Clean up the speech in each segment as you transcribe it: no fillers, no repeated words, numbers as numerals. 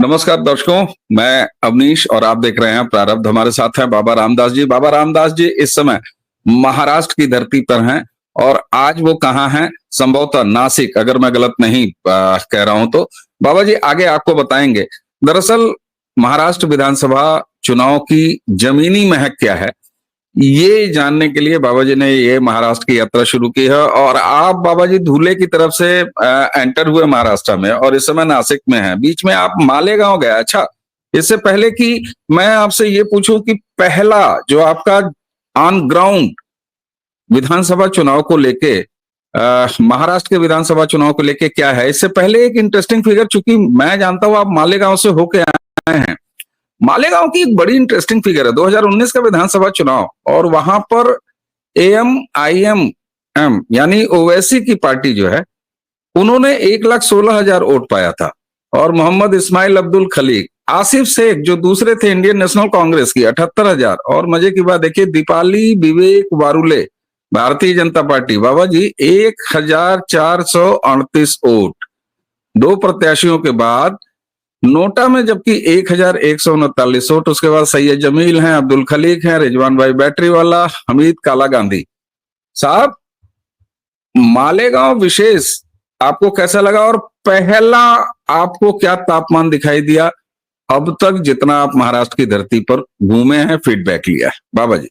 नमस्कार दर्शकों, मैं अवनीश और आप देख रहे हैं प्रारब्ध। हमारे साथ हैं बाबा रामदास जी। बाबा रामदास जी इस समय महाराष्ट्र की धरती पर हैं और आज वो कहाँ हैं? संभवतः नासिक, अगर मैं गलत नहीं कह रहा हूं तो। बाबा जी आगे आपको बताएंगे। दरअसल महाराष्ट्र विधानसभा चुनाव की जमीनी महक क्या है, ये जानने के लिए बाबा जी ने ये महाराष्ट्र की यात्रा शुरू की है। और आप बाबा जी धुले की तरफ से एंटर हुए महाराष्ट्र में और इस समय नासिक में हैं। बीच में आप मालेगांव गए। अच्छा, इससे पहले कि मैं आपसे ये पूछूं कि पहला जो आपका ऑन ग्राउंड विधानसभा चुनाव को लेके महाराष्ट्र के विधानसभा चुनाव को लेके क्या है, इससे पहले एक इंटरेस्टिंग फिगर, चूंकि मैं जानता हूं आप मालेगांव से होके आए हैं। मालेगांव की एक बड़ी इंटरेस्टिंग फिगर है 2019 का विधानसभा चुनाव, और वहां पर AMIMM यानी ओवैसी की पार्टी जो है, उन्होंने 1,16,000 वोट पाया था। और मोहम्मद इस्माइल अब्दुल खलीक, आसिफ शेख जो दूसरे थे इंडियन नेशनल कांग्रेस की, 78,000। और मजे की बात देखिए, दीपाली विवेक वारुले भारतीय जनता पार्टी, बाबा जी 1,438 वोट। दो प्रत्याशियों के बाद नोटा में जबकि 1,139 वोट। उसके बाद सैयद जमील हैं, अब्दुल खलीक हैं, रिजवान भाई बैटरी वाला, हमीद काला गांधी। साहब, मालेगांव विशेष आपको कैसा लगा, और पहला आपको क्या तापमान दिखाई दिया अब तक जितना आप महाराष्ट्र की धरती पर घूमे हैं, फीडबैक लिया है? बाबा जी।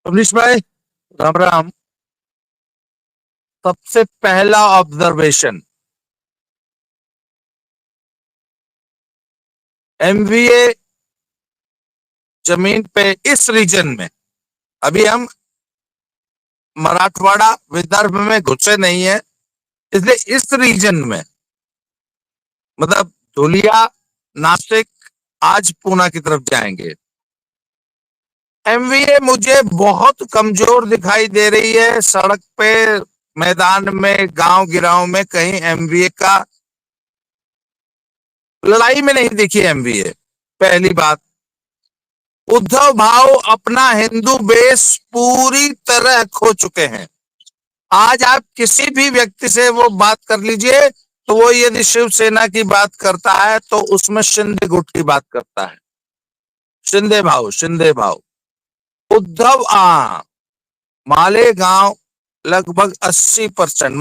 अवनीश भाई, राम राम। सबसे पहला ऑब्जर्वेशन, MVA जमीन पे इस रीजन में, अभी हम मराठवाड़ा विदर्भ में घुसे नहीं है, इसलिए इस रीजन में मतलब धुलिया, नासिक, आज पूना की तरफ जाएंगे। MVA मुझे बहुत कमजोर दिखाई दे रही है। सड़क पे, मैदान में, गांव गिराव में कहीं MVA का लड़ाई में नहीं देखी MVA। पहली बात, उद्धव भाव अपना हिंदू बेस पूरी तरह खो चुके हैं। आज आप किसी भी व्यक्ति से वो बात कर लीजिए तो वो यदि शिवसेना की बात करता है तो उसमें शिंदे गुट की बात करता है। शिंदे भाव। उद्धव मालेगांव लगभग 80%।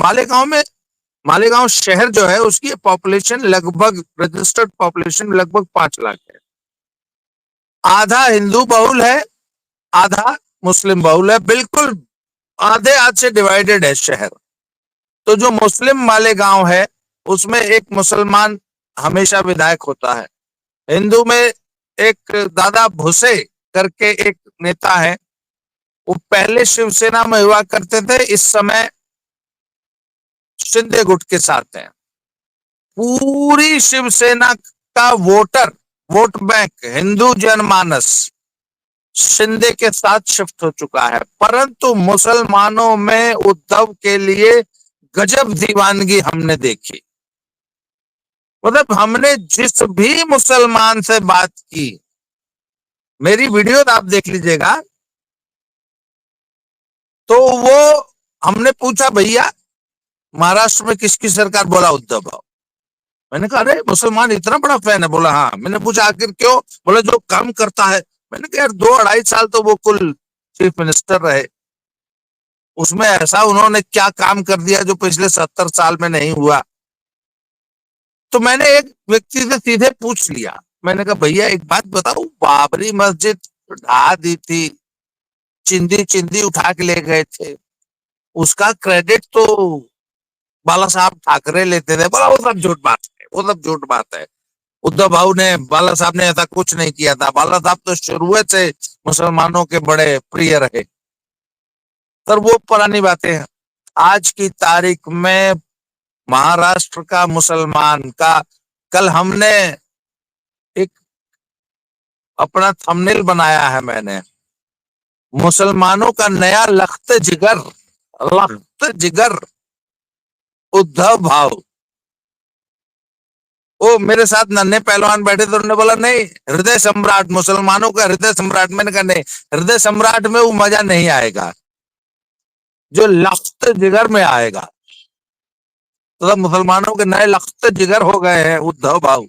मालेगांव शहर जो है उसकी पॉपुलेशन लगभग, रजिस्टर्ड पॉपुलेशन लगभग 5 लाख है। आधा हिंदू बहुल है, आधा मुस्लिम बहुल है, बिल्कुल आधे आध से डिवाइडेड है शहर। तो जो मुस्लिम मालेगांव है उसमें एक मुसलमान हमेशा विधायक होता है। हिंदू में एक दादा भुसे करके एक नेता है, वो पहले शिवसेना में हुआ करते थे, इस समय शिंदे गुट के साथ हैं। पूरी शिवसेना का वोट बैंक, हिंदू जनमानस शिंदे के साथ शिफ्ट हो चुका है। परंतु मुसलमानों में उद्धव के लिए गजब दीवानगी हमने देखी। मतलब हमने जिस भी मुसलमान से बात की, मेरी वीडियो आप देख लीजिएगा, तो वो हमने पूछा, भैया महाराष्ट्र में किसकी सरकार? बोला उद्धव भाव। मैंने कहा, अरे मुसलमान इतना बड़ा फैन है? बोला हाँ। मैंने पूछा आखिर क्यों? बोले जो काम करता है। मैंने कहा यार 2-2.5 साल तो वो कुल चीफ मिनिस्टर रहे, उसमें ऐसा उन्होंने क्या काम कर दिया जो पिछले 70 साल में नहीं हुआ? तो मैंने एक व्यक्ति से सीधे पूछ लिया, मैंने कहा भैया एक बात बताओ, बाबरी मस्जिद ढा दी थी, चिंदी उठा के ले गए थे, उसका क्रेडिट तो बाला साहब ठाकरे लेते थे। बोला वो सब झूठ बात है। उद्धव भाऊ ने, बाला साहब ने ऐसा कुछ नहीं किया था। बाला साहब तो शुरुआत से मुसलमानों के बड़े प्रिय रहे। पर वो पुरानी बातें हैं। आज की तारीख में महाराष्ट्र का मुसलमान का, कल हमने एक अपना थंबनेल बनाया है मैंने, मुसलमानों का नया लख्त जिगर उद्धव भाव। वो मेरे साथ नन्हे पहलवान बैठे थे, उन्होंने बोला नहीं, हृदय सम्राट, मुसलमानों का हृदय सम्राट। मैंने कहा नहीं, हृदय सम्राट में वो मजा नहीं आएगा जो लख्त जिगर में आएगा। तो मुसलमानों के नए लख्त जिगर हो गए हैं उद्धव भाऊ।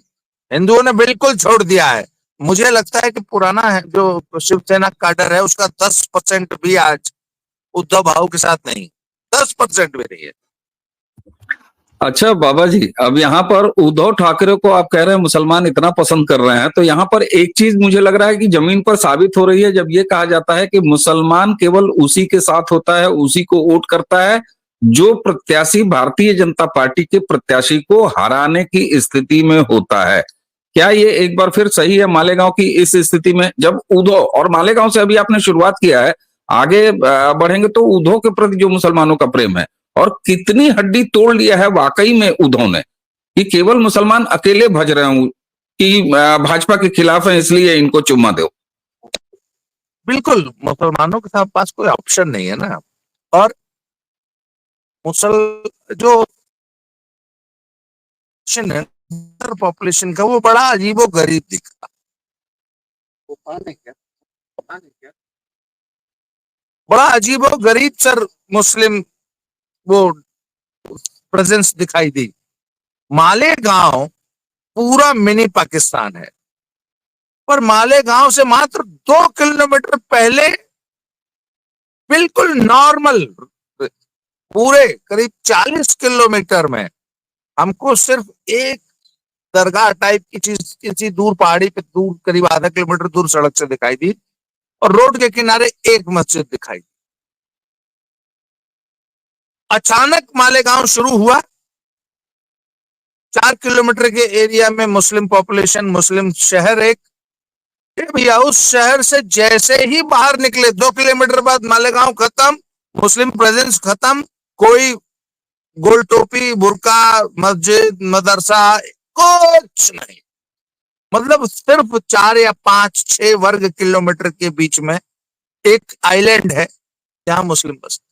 हिंदुओं ने बिल्कुल छोड़ दिया है। मुझे लगता है कि पुराना है जो शिवसेना काडर है उसका 10% भी आज उद्धव भाऊ के साथ नहीं, 10% भी नहीं है। अच्छा बाबा जी, अब यहाँ पर उद्धव ठाकरे को आप कह रहे हैं मुसलमान इतना पसंद कर रहे हैं, तो यहाँ पर एक चीज मुझे लग रहा है कि जमीन पर साबित हो रही है जब ये कहा जाता है कि मुसलमान केवल उसी के साथ होता है, उसी को वोट करता है जो प्रत्याशी भारतीय जनता पार्टी के प्रत्याशी को हराने की स्थिति में होता है। क्या ये एक बार फिर सही है मालेगांव की इस स्थिति में? जब उद्धव, और मालेगांव से अभी आपने शुरुआत किया है, आगे बढ़ेंगे तो उद्धव के प्रति जो मुसलमानों का प्रेम है और कितनी हड्डी तोड़ लिया है वाकई में उद्धव ने, कि केवल मुसलमान अकेले भज रहे हूं कि भाजपा के खिलाफ है इसलिए इनको चुम्मा दो। बिल्कुल, मुसलमानों के साथ पास कोई ऑप्शन नहीं है ना। और मुसल जो पॉपुलेशन का वो बड़ा अजीबो गरीब दिखा। वो पाने क्या, बड़ा अजीबो गरीब सर मुस्लिम वो प्रेजेंस दिखाई दी। मालेगांव पूरा मिनी पाकिस्तान है, पर मालेगांव से मात्र 2 किलोमीटर पहले बिल्कुल नॉर्मल, पूरे करीब 40 किलोमीटर में हमको सिर्फ एक दरगाह टाइप की चीज किसी दूर पहाड़ी पे दूर करीब आधा किलोमीटर दूर सड़क से दिखाई दी, और रोड के किनारे एक मस्जिद दिखाई दी। अचानक मालेगांव शुरू हुआ, 4 किलोमीटर के एरिया में मुस्लिम पॉपुलेशन, मुस्लिम शहर एक। भैया उस शहर से जैसे ही बाहर निकले 2 किलोमीटर बाद मालेगांव खत्म, मुस्लिम प्रेजेंस खत्म। कोई गोल टोपी, बुर्का, मस्जिद, मदरसा कुछ नहीं। मतलब सिर्फ 4 या 5-6 वर्ग किलोमीटर के बीच में एक आइलैंड है जहां मुस्लिम बसते।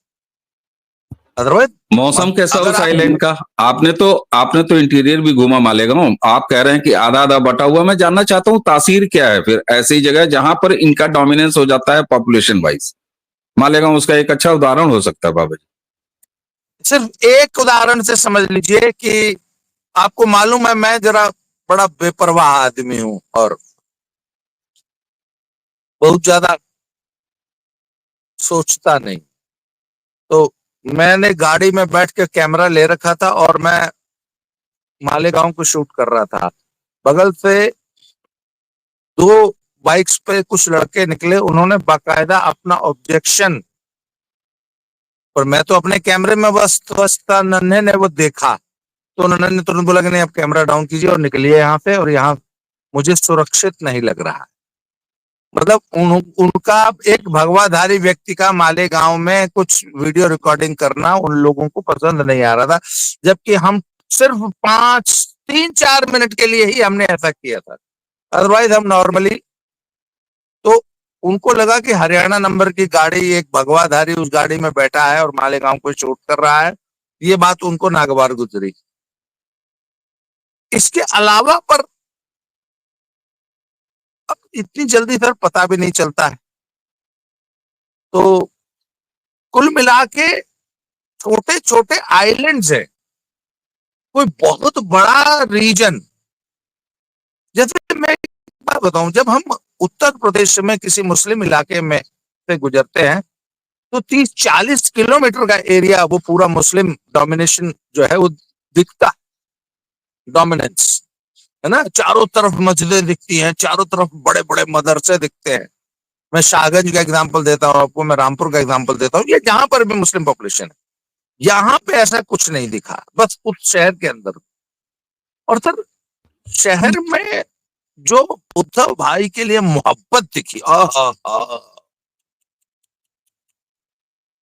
अदरवाइज मौसम कैसा उस आइलैंड का? आपने तो इंटीरियर भी घूमा मालेगांव, आप कह रहे हैं कि आधा आधा बटा हुआ। मैं जानना चाहता हूँ तासीर क्या है फिर ऐसी जगह जहां पर इनका डोमिनेंस हो जाता है पॉपुलेशन वाइज। मालेगांव उसका एक अच्छा उदाहरण हो सकता है बाबा जी। सिर्फ एक उदाहरण से समझ लीजिए कि आपको मालूम है मैं जरा बड़ा बेपरवाह आदमी हूं और बहुत ज्यादा सोचता नहीं। तो मैंने गाड़ी में बैठ के कैमरा ले रखा था और मैं मालेगांव को शूट कर रहा था। बगल से 2 बाइक्स पे कुछ लड़के निकले, उन्होंने बाकायदा अपना ऑब्जेक्शन, पर मैं तो अपने कैमरे में बस था। नन्हे ने वो देखा तो नन्हे ने तुरंत बोला कि नहीं, आप कैमरा डाउन कीजिए और निकलिए यहाँ से, और यहाँ मुझे सुरक्षित नहीं लग रहा। मतलब उनका एक भगवाधारी व्यक्ति का मालेगांव में कुछ वीडियो रिकॉर्डिंग करना उन लोगों को पसंद नहीं आ रहा था, जबकि हम सिर्फ 3-4 मिनट के लिए ही हमने ऐसा किया था। अदरवाइज हम नॉर्मली, तो उनको लगा कि हरियाणा नंबर की गाड़ी, एक भगवाधारी उस गाड़ी में बैठा है और मालेगांव को शूट कर रहा है। ये बात उनको नागवार गुजरी। इसके अलावा पर अब इतनी जल्दी सर पता भी नहीं चलता है। तो कुल मिला के छोटे छोटे आइलैंड्स है, कोई बहुत बड़ा रीजन। जैसे मैं एक बात बताऊं, जब हम उत्तर प्रदेश में किसी मुस्लिम इलाके में से गुजरते हैं तो 30-40 किलोमीटर का एरिया वो पूरा मुस्लिम डोमिनेशन जो है वो दिखता, डोमिनेंस है ना। चारों तरफ मस्जिदें दिखती हैं, चारों तरफ बड़े बड़े मदरसे दिखते हैं। मैं शाहगंज का एग्जांपल देता हूँ आपको, मैं रामपुर का एग्जांपल देता हूँ, ये जहां पर भी मुस्लिम पॉपुलेशन है, यहाँ पे ऐसा कुछ नहीं दिखा, बस उस शहर के अंदर। और सर शहर में जो उद्धव भाई के लिए मोहब्बत दिखी,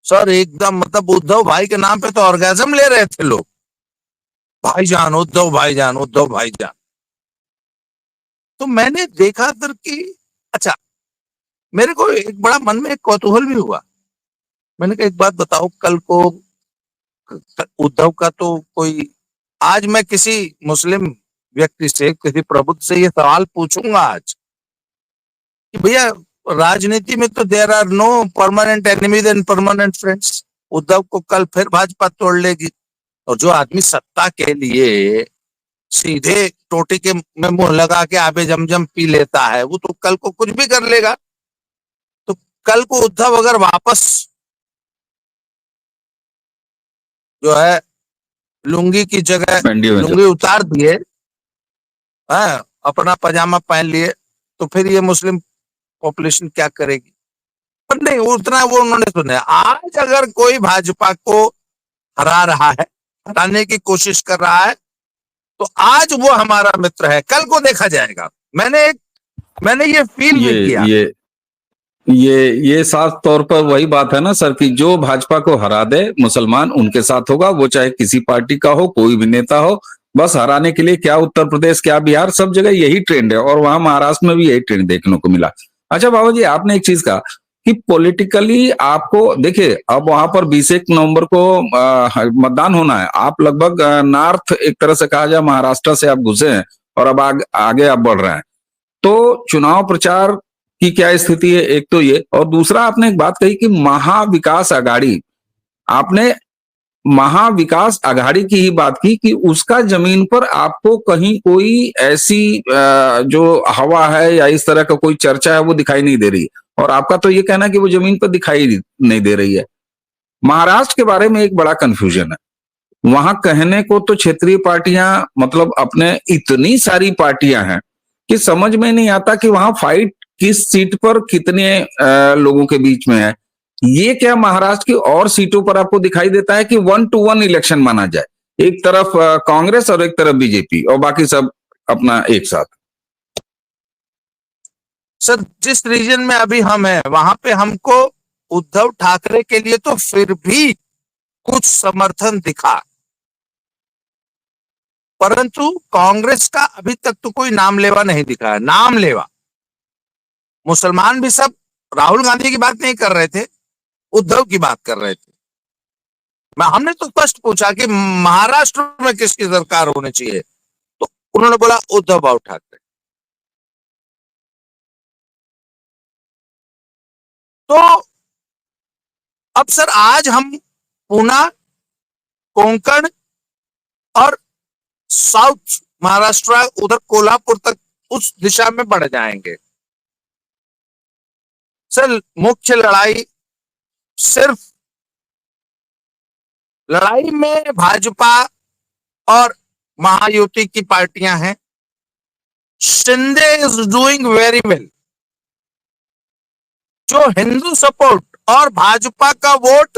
सर एकदम, मतलब उद्धव भाई के नाम पे तो ऑर्गेजम ले रहे थे लोग, भाईजान उद्धव भाईजान उद्धव भाईजान। तो मैंने देखा सर कि अच्छा, मेरे को एक बड़ा मन में एक कौतूहल भी हुआ। मैंने कहा एक बात बताओ, कल को उद्धव का तो कोई, आज मैं किसी मुस्लिम व्यक्ति से, किसी प्रबुद्ध से ये सवाल पूछूंगा आज कि भैया राजनीति में तो there are no permanent enemies and permanent friends. Uddhav को कल फिर भाजपा तोड़ लेगी, और जो आदमी सत्ता के लिए सीधे टोटी के में मुंह लगा के आबे जमजम पी लेता है, वो तो कल को कुछ भी कर लेगा। तो कल को उद्धव अगर वापस जो है लुंगी की जगह एनडीए में लुंगी उतार दिए, हाँ, अपना पजामा पहन लिए, तो फिर ये मुस्लिम पॉपुलेशन क्या करेगी? पर नहीं, उतना वो उन्होंने सुना। आज अगर कोई भाजपा को हरा रहा है, हराने की कोशिश कर रहा है, तो आज वो हमारा मित्र है, कल को देखा जाएगा। मैंने ये फील भी किया। ये साफ तौर पर वही बात है ना सर, कि जो भाजपा को हरा दे मुसलमान उनके साथ होगा, वो चाहे किसी पार्टी का हो, कोई भी नेता हो, बस हराने के लिए। क्या उत्तर प्रदेश, क्या बिहार, सब जगह यही ट्रेंड है, और वहां महाराष्ट्र में भी यही ट्रेंड देखने को मिला। अच्छा बाबा जी, आपने एक चीज कहा कि पॉलिटिकली आपको देखिए, अब वहां पर 21 नवंबर को मतदान होना है। आप लगभग नॉर्थ, एक तरह से कहा जाए महाराष्ट्र से आप घुसे हैं, और अब आगे आप बढ़ रहे हैं। तो चुनाव प्रचार की क्या स्थिति है, एक तो ये, और दूसरा आपने एक बात कही कि महाविकास आघाड़ी, आपने महाविकास आघाड़ी की ही बात की कि उसका जमीन पर आपको कहीं कोई ऐसी जो हवा है या इस तरह का कोई चर्चा है वो दिखाई नहीं दे रही, और आपका तो ये कहना है कि वो जमीन पर दिखाई नहीं दे रही है। महाराष्ट्र के बारे में एक बड़ा कंफ्यूजन है। वहां कहने को तो क्षेत्रीय पार्टियां, मतलब अपने इतनी सारी पार्टियां हैं कि समझ में नहीं आता कि वहां फाइट किस सीट पर कितने लोगों के बीच में है। ये क्या महाराष्ट्र की और सीटों पर आपको दिखाई देता है कि 1-to-1 इलेक्शन माना जाए, एक तरफ कांग्रेस और एक तरफ बीजेपी, और बाकी सब अपना एक साथ? सर, जिस रीजन में अभी हम हैं, वहां पे हमको उद्धव ठाकरे के लिए तो फिर भी कुछ समर्थन दिखा, परंतु कांग्रेस का अभी तक तो कोई नाम लेवा नहीं दिखा है। नाम लेवा मुसलमान भी सब राहुल गांधी की बात नहीं कर रहे थे, उद्धव की बात कर रहे थे। हमने तो स्पष्ट पूछा कि महाराष्ट्र में किसकी सरकार होनी चाहिए, तो उन्होंने बोला उद्धव ठाकरे। तो अब सर, आज हम पूना, कोंकण और साउथ महाराष्ट्र, उधर कोल्हापुर तक, उस दिशा में बढ़ जाएंगे। सर, मुख्य लड़ाई सिर्फ लड़ाई में भाजपा और महायुति की पार्टियां हैं। Shinde is doing very well. जो हिंदू सपोर्ट और भाजपा का वोट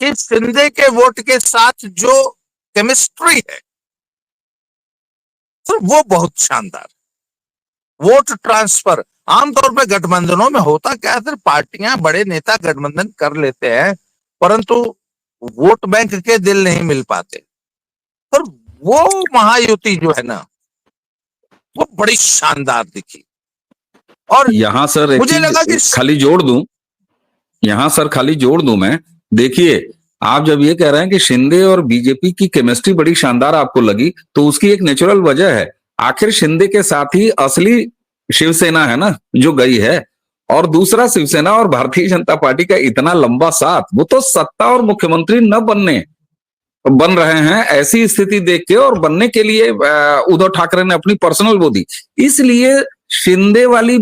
कि शिंदे के वोट के साथ जो केमिस्ट्री है, तो वो बहुत शानदार। वोट ट्रांसफर आमतौर पर गठबंधनों में होता क्या है, पार्टियां, बड़े नेता गठबंधन कर लेते हैं, परंतु वोट बैंक के दिल नहीं मिल पाते। पर वो महायुति जो है ना, वो बड़ी शानदार दिखी। और यहां सर एक मुझे लगा कि खाली जोड़ दूं, यहां सर खाली जोड़ दूं मैं। देखिए, आप जब ये कह रहे हैं कि शिंदे और बीजेपी की केमिस्ट्री बड़ी शानदार आपको लगी, तो उसकी एक नेचुरल वजह है। आखिर शिंदे के साथ ही असली शिवसेना है ना जो गई है, और दूसरा शिवसेना और भारतीय जनता पार्टी का इतना लंबा साथ, वो तो सत्ता और मुख्यमंत्री न बन रहे हैं ऐसी स्थिति देख के, और बनने के लिए उद्धव ठाकरे ने अपनी पर्सनल वो दी। इसलिए शिंदे वाली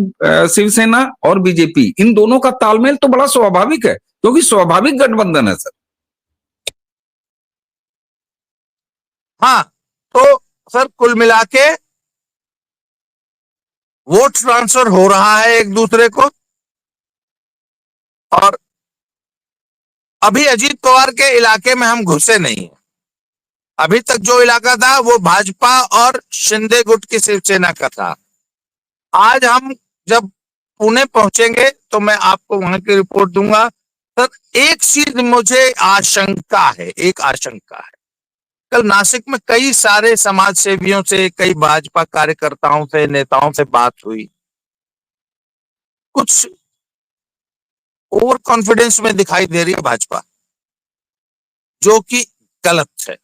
शिवसेना और बीजेपी, इन दोनों का तालमेल तो बड़ा स्वाभाविक है, क्योंकि स्वाभाविक गठबंधन है सर। हाँ, तो सर कुल मिला के वोट ट्रांसफर हो रहा है एक दूसरे को। और अभी अजीत पवार के इलाके में हम घुसे नहीं हैं। अभी तक जो इलाका था वो भाजपा और शिंदे गुट की शिवसेना का था। आज हम जब पुणे पहुंचेंगे तो मैं आपको वहां की रिपोर्ट दूंगा। सर, एक चीज मुझे आशंका है, एक आशंका है। कल नासिक में कई सारे समाज सेवियों से, कई भाजपा कार्यकर्ताओं से, नेताओं से बात हुई। कुछ ओवर कॉन्फिडेंस में दिखाई दे रही है भाजपा, जो कि गलत है।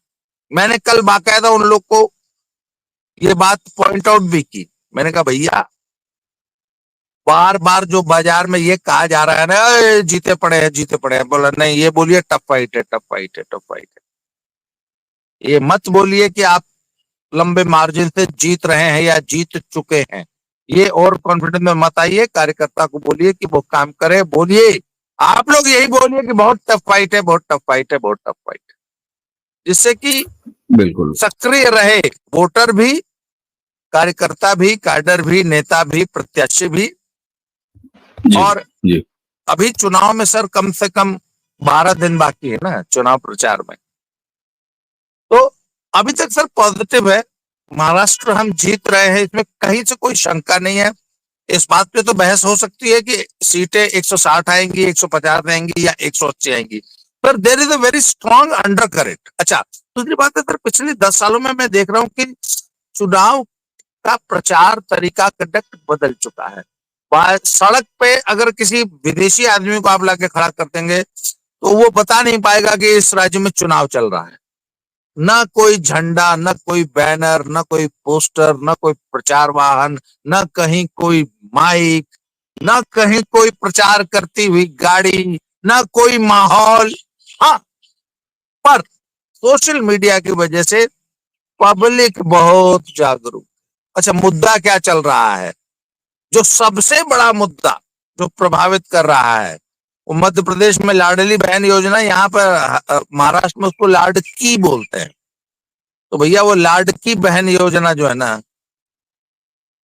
मैंने कल बाकायदा उन लोग को ये बात पॉइंट आउट भी की। मैंने कहा भैया, बार बार जो बाजार में ये कहा जा रहा है ना, "ए, जीते पड़े हैं, जीते पड़े हैं", बोला नहीं, ये बोलिए टफ फाइट है, टफ फाइट है, टफ फाइट है। ये मत बोलिए कि आप लंबे मार्जिन से जीत रहे हैं या जीत चुके हैं। ये और कॉन्फिडेंस में मत आइए, कार्यकर्ता को बोलिए कि वो काम करे, बोलिए आप लोग यही बोलिए कि बहुत टफ फाइट है, बहुत टफ फाइट है, बहुत टफ फाइट है, जिससे कि बिल्कुल सक्रिय रहे वोटर भी, कार्यकर्ता भी, कैडर भी, नेता भी, प्रत्याशी भी। जी और जी अभी चुनाव में सर कम से कम 12 दिन बाकी है ना चुनाव प्रचार में, तो अभी तक सर पॉजिटिव है। महाराष्ट्र हम जीत रहे हैं, इसमें कहीं से कोई शंका नहीं है। इस बात पे तो बहस हो सकती है कि सीटें 160 आएंगी, 150 आएंगी या 180 आएंगी, पर there is a very strong under current. अच्छा, दूसरी बात है सर, पिछले 10 सालों में मैं देख रहा हूँ कि चुनाव का प्रचार तरीका, कंडक्ट बदल चुका है। सड़क पे अगर किसी विदेशी आदमी को आप लाके खड़ा कर देंगे तो वो बता नहीं पाएगा कि इस राज्य में चुनाव चल रहा है। न कोई झंडा, न कोई बैनर, न कोई पोस्टर, न कोई प्रचार वाहन, न कहीं कोई माइक, न कहीं कोई प्रचार करती हुई गाड़ी, न कोई माहौल। हाँ, पर सोशल मीडिया की वजह से पब्लिक बहुत जागरूक। अच्छा, मुद्दा क्या चल रहा है? जो सबसे बड़ा मुद्दा जो प्रभावित कर रहा है वो मध्य प्रदेश में लाडली बहन योजना, यहाँ पर महाराष्ट्र में उसको लाडकी बोलते हैं। तो भैया वो लाडकी बहन योजना जो है ना,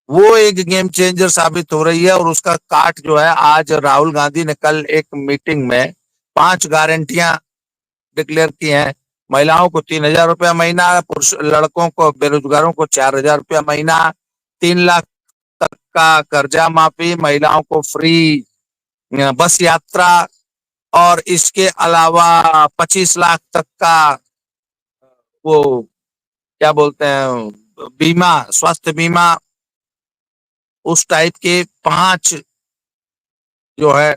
वो एक गेम चेंजर साबित हो रही है। और उसका काट जो है, आज राहुल गांधी ने कल एक मीटिंग में 5 गारंटियां डिक्लेयर की हैं। महिलाओं को 3,000 रुपया महीना, पुरुष लड़कों को, बेरोजगारों को 4,000 रुपया महीना, 3 लाख तक का कर्जा माफी, महिलाओं को फ्री बस यात्रा, और इसके अलावा 25 लाख तक का वो क्या बोलते हैं बीमा, स्वास्थ्य बीमा, उस टाइप के 5 जो है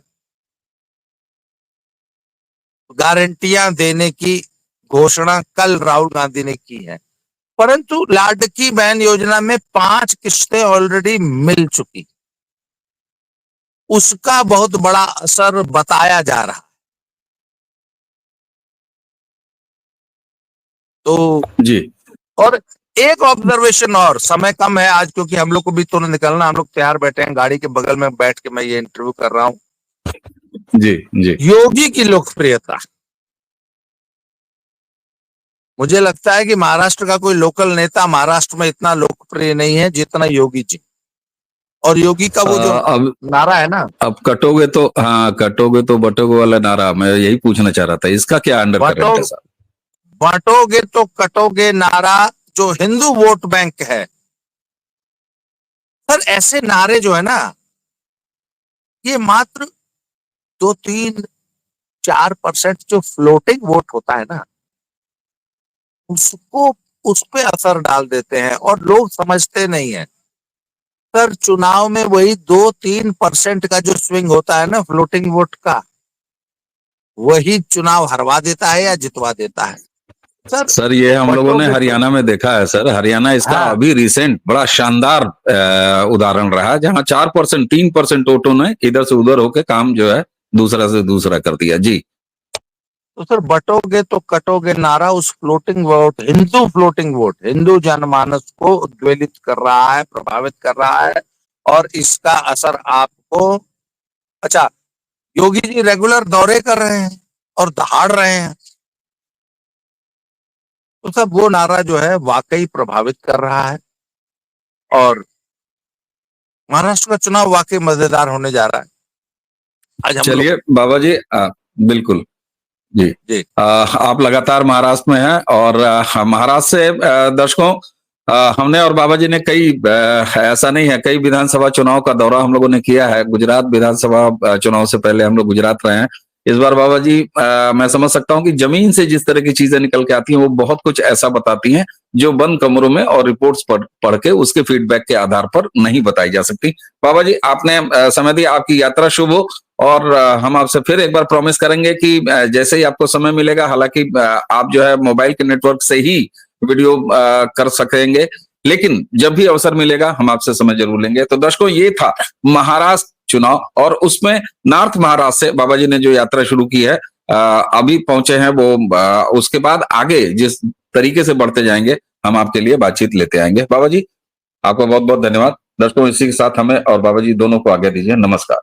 गारंटियां देने की घोषणा कल राहुल गांधी ने की है। परंतु लाडकी बहन योजना में 5 किस्तें ऑलरेडी मिल चुकी, उसका बहुत बड़ा असर बताया जा रहा है। तो जी और एक ऑब्जर्वेशन, और समय कम है आज क्योंकि हम लोग को भी तो निकलना, हम लोग तैयार बैठे हैं, गाड़ी के बगल में बैठ के मैं ये इंटरव्यू कर रहा हूं। जी जी योगी की लोकप्रियता, मुझे लगता है कि महाराष्ट्र का कोई लोकल नेता महाराष्ट्र में इतना लोकप्रिय नहीं है जितना योगी जी। और योगी का वो जो अब नारा है ना, अब कटोगे तो, हाँ, कटोगे तो बटोगे वाला नारा, मैं यही पूछना चाह रहा था, इसका क्या अंडर करंट है सर? बांटोगे तो कटोगे नारा, जो हिंदू वोट बैंक है सर, ऐसे नारे जो है ना, ये मात्र 2-3-4% जो फ्लोटिंग वोट होता है ना, उसको, उस पे असर डाल देते हैं और लोग समझते नहीं है। सर चुनाव में वही 2-3% का जो स्विंग होता है ना फ्लोटिंग वोट का, वही चुनाव हरवा देता है या जितवा देता है। सर ये हम लोगों ने हरियाणा में देखा है सर। हरियाणा इसका अभी रिसेंट बड़ा शानदार उदाहरण रहा, जहां 4%, 3% वोटों ने इधर से उधर होके काम जो है दूसरा से दूसरा कर दिया। जी, तो सर बटोगे तो कटोगे नारा उस floating vote, Hindu floating vote, Hindu जनमानस को उद्वेलित कर रहा है, प्रभावित कर रहा है, और इसका असर आपको। अच्छा, योगी जी रेगुलर दौरे कर रहे हैं और दहाड़ रहे हैं, तो सब वो नारा जो है वाकई प्रभावित कर रहा है। और महाराष्ट्र का चुनाव वाकई मजेदार होने जा रहा है। आज हम चलिए बाबा जी, बिल्कुल जी जी आप लगातार महाराष्ट्र में हैं, और महाराष्ट्र से दर्शकों, हमने और बाबा जी ने कई ऐसा नहीं है, कई विधानसभा चुनाव का दौरा हम लोगों ने किया है। गुजरात विधानसभा चुनाव से पहले हम लोग गुजरात रहे हैं। इस बार बाबा जी, मैं समझ सकता हूं कि जमीन से जिस तरह की चीजें निकल के आती हैं वो बहुत कुछ ऐसा बताती हैं जो बंद कमरों में और रिपोर्ट्स पढ़ के उसके फीडबैक के आधार पर नहीं बताई जा सकती। बाबा जी, आपने समय दी, आपकी यात्रा शुभ हो। और हम आपसे फिर एक बार प्रॉमिस करेंगे कि जैसे ही आपको समय मिलेगा, हालांकि आप जो है मोबाइल के नेटवर्क से ही वीडियो कर सकेंगे, लेकिन जब भी अवसर मिलेगा हम आपसे समय जरूर लेंगे। तो दर्शकों, ये था महाराष्ट्र चुनाव, और उसमें नॉर्थ महाराष्ट्र से बाबा जी ने जो यात्रा शुरू की है, अभी पहुंचे हैं वो, उसके बाद आगे जिस तरीके से बढ़ते जाएंगे हम आपके लिए बातचीत लेते आएंगे। बाबा जी, आपका बहुत बहुत धन्यवाद। दर्शकों, इसी के साथ हमें और बाबा जी दोनों को आज्ञा दीजिए। नमस्कार।